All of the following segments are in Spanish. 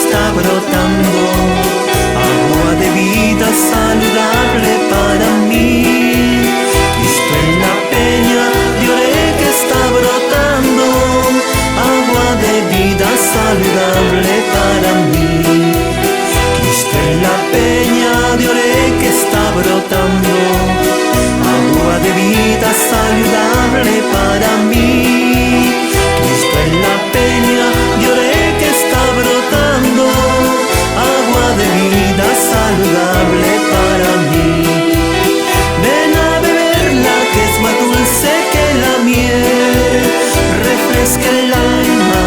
está brotando, agua de vida saludable para mí. Cristo en la peña de Oré que está brotando, agua de vida saludable para mí. Cristo en la peña de Oré que está brotando, agua de vida saludable para mí. Cristo en la peña de Oré que está brotando, agua de vida saludable para mí. Ven a beberla que es más dulce que la miel, refresca el alma,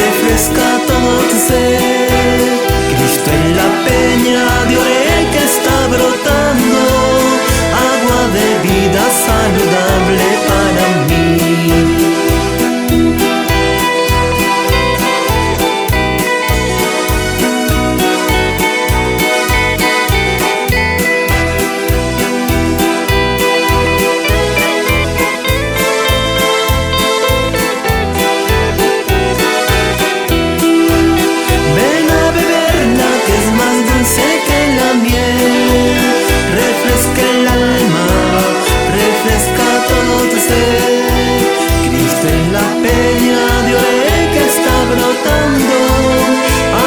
refresca todo tu ser. Cristo en la peña de Oré que está brotando, agua de vida saludable para mí. Cristo en la peña de Oré que está brotando,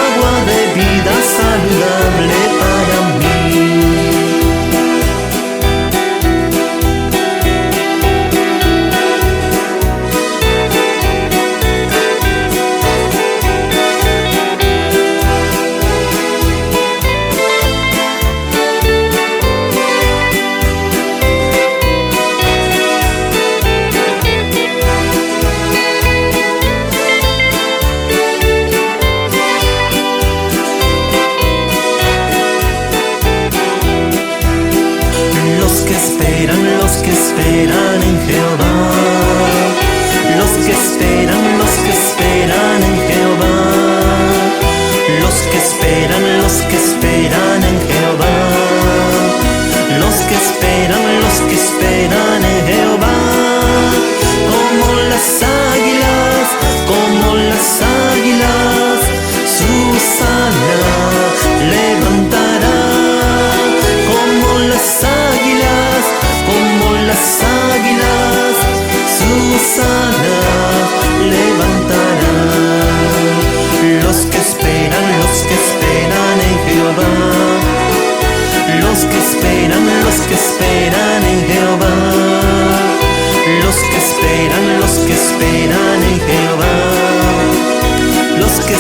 agua de vida saludable para mí. Los que esperan en Jehová, los que esperan en Jehová, los que esperan en Jehová, los que esperan en Jehová, como las águilas, su ala levantará, como las águilas, sus alas levantarán. Los que esperan en Jehová, los que esperan en Jehová, los que esperan en Jehová, los que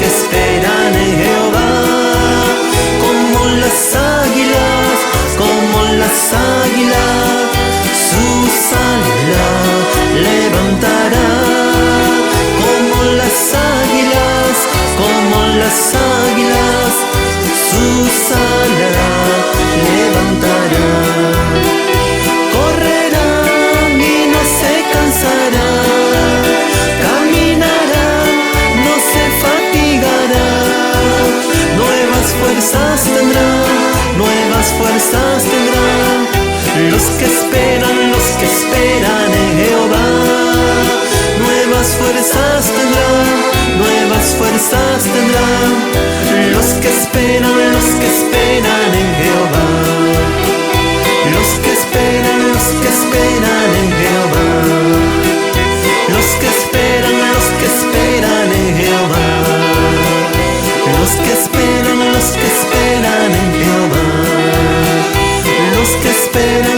esperan en Jehová, como las águilas, sus alas levantará, como las águilas, sus alas levantará. Correrán y no se cansarán, caminarán, no se fatigarán, nuevas fuerzas tendrán, los que esperan en Jehová, nuevas fuerzas tendrán, los que esperan en Jehová, los que esperan en Jehová, los que esperan en Jehová, los que esperan en Jehová, los que esperan